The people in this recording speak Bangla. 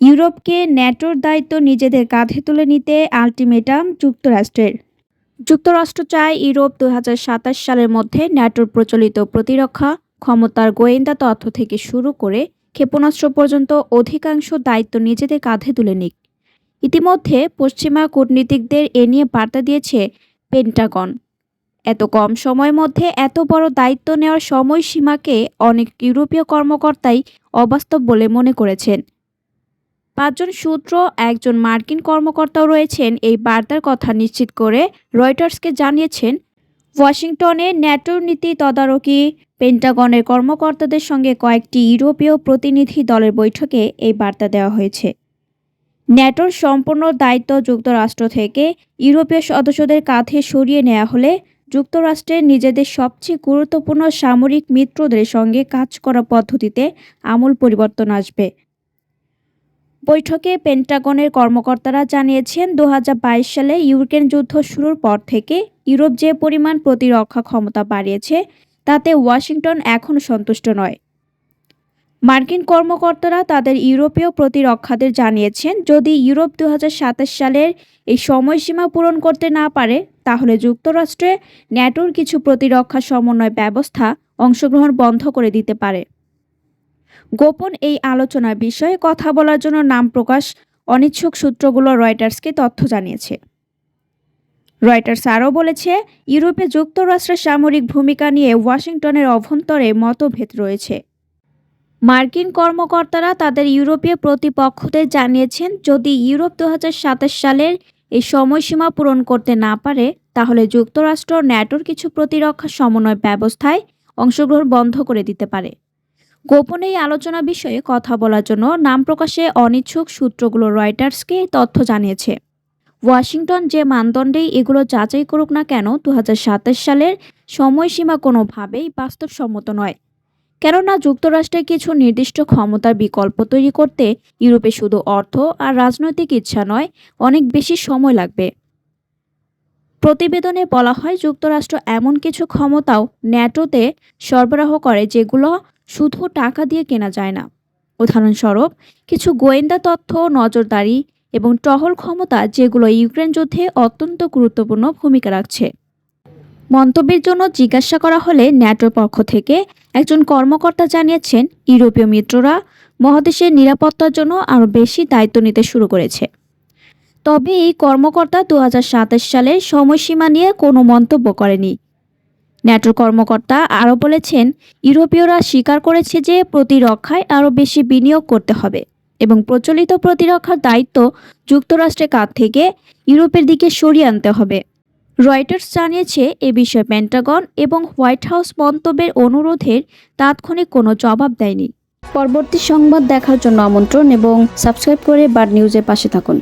ইউরোপকে ন্যাটোর দায়িত্ব নিজেদের কাঁধে তুলে নিতে আল্টিমেটাম যুক্তরাষ্ট্রের। যুক্তরাষ্ট্র চায় ইউরোপ ২০২৭ সালের মধ্যে ন্যাটোর প্রচলিত প্রতিরক্ষা ক্ষমতার গোয়েন্দা তথ্য থেকে শুরু করে ক্ষেপণাস্ত্র পর্যন্ত অধিকাংশ দায়িত্ব নিজেদের কাঁধে তুলে নিক। ইতিমধ্যে পশ্চিমা কূটনীতিকদের এ নিয়ে বার্তা দিয়েছে পেন্টাগন। এত কম সময়ের মধ্যে এত বড় দায়িত্ব নেওয়ার সময়সীমাকে অনেক ইউরোপীয় কর্মকর্তাই অবাস্তব বলে মনে করেছেন। ৫ জন সূত্র, একজন মার্কিন কর্মকর্তাও রয়েছেন এই বার্তার কথা নিশ্চিত করে রয়টার্সকে জানিয়েছেন। ওয়াশিংটনে ন্যাটোর নীতি তদারকি পেন্টাগনের কর্মকর্তাদের সঙ্গে কয়েকটি ইউরোপীয় প্রতিনিধি দলের বৈঠকে এই বার্তা দেওয়া হয়েছে। ন্যাটোর সম্পূর্ণ দায়িত্ব যুক্তরাষ্ট্র থেকে ইউরোপীয় সদস্যদের কাঁধে সরিয়ে নেওয়া হলে যুক্তরাষ্ট্রের নিজেদের সবচেয়ে গুরুত্বপূর্ণ সামরিক মিত্রদের সঙ্গে কাজ করা পদ্ধতিতে আমূল পরিবর্তন আসবে। বৈঠকে পেন্টাগনের কর্মকর্তারা জানিয়েছেন, ২০২২ সালে ইউক্রেন যুদ্ধ শুরুর পর থেকে ইউরোপ যে পরিমাণ প্রতিরক্ষা ক্ষমতা বাড়িয়েছে তাতে ওয়াশিংটন এখনও সন্তুষ্ট নয়। মার্কিন কর্মকর্তারা তাদের ইউরোপীয় প্রতিরক্ষাদের জানিয়েছেন, যদি ইউরোপ ২০২৭ সালের এই সময়সীমা পূরণ করতে না পারে তাহলে যুক্তরাষ্ট্রে ন্যাটোর কিছু প্রতিরক্ষা সমন্বয় ব্যবস্থা অংশগ্রহণ বন্ধ করে দিতে পারে। গোপন এই আলোচনার বিষয়ে কথা বলার জন্য নাম প্রকাশ অনিচ্ছুক সূত্রগুলো রয়টার্সকে তথ্য জানিয়েছে। রয়টার্স আরও বলেছে, ইউরোপে যুক্তরাষ্ট্রের সামরিক ভূমিকা নিয়ে ওয়াশিংটনের অভ্যন্তরে মতভেদ রয়েছে। মার্কিন কর্মকর্তারা তাদের ইউরোপীয় প্রতিপক্ষদের জানিয়েছেন, যদি ইউরোপ ২০২৭ সালের এই সময়সীমা পূরণ করতে না পারে তাহলে যুক্তরাষ্ট্র ন্যাটোর কিছু প্রতিরক্ষা সমন্বয় ব্যবস্থায় অংশগ্রহণ বন্ধ করে দিতে পারে। গোপন এই আলোচনা বিষয়ে কথা বলার জন্য নাম প্রকাশে অনিচ্ছুক সূত্রগুলো রয়টার্সকে তথ্য জানিয়েছে। ওয়াশিংটন যে মানদণ্ডেই এগুলো যাচাই করুক না কেন ২০২৭ সালের সময়সীমা কোনোভাবেই বাস্তবসম্মত নয়, কেননা যুক্তরাষ্ট্রের কিছু নির্দিষ্ট ক্ষমতার বিকল্প তৈরি করতে ইউরোপে শুধু অর্থ আর রাজনৈতিক ইচ্ছা নয়, অনেক বেশি সময় লাগবে। প্রতিবেদনে বলা হয়, যুক্তরাষ্ট্র এমন কিছু ক্ষমতাও ন্যাটোতে সরবরাহ করে যেগুলো শুধু টাকা দিয়ে কেনা যায় না। উদাহরণস্বরূপ, কিছু গোয়েন্দা তথ্য, নজরদারি এবং টহল ক্ষমতা যেগুলো ইউক্রেন যুদ্ধে অত্যন্ত গুরুত্বপূর্ণ ভূমিকা রাখছে। মন্তব্যের জন্য জিজ্ঞাসা করা হলে ন্যাটোর পক্ষ থেকে একজন কর্মকর্তা জানিয়েছেন, ইউরোপীয় মিত্ররা মহাদেশের নিরাপত্তার জন্য আরও বেশি দায়িত্ব নিতে শুরু করেছে। তবে এই কর্মকর্তা ২০২৭ সালের সময়সীমা নিয়ে কোনো মন্তব্য করেনি। ন্যাটোর কর্মকর্তা আরও বলেছেন, ইউরোপীয়রা স্বীকার করেছে যে প্রতিরক্ষায় আরও বেশি বিনিয়োগ করতে হবে এবং প্রচলিত প্রতিরক্ষার দায়িত্ব যুক্তরাষ্ট্রের কাঁধ থেকে ইউরোপের দিকে সরিয়ে আনতে হবে। রয়টার্স জানিয়েছে, এ বিষয়ে পেন্টাগন এবং হোয়াইট হাউস মন্তব্যের অনুরোধের তাৎক্ষণিক কোনো জবাব দেয়নি। পরবর্তী সংবাদ দেখার জন্য আমন্ত্রণ এবং সাবস্ক্রাইব করে বার নিউজের পাশে থাকুন।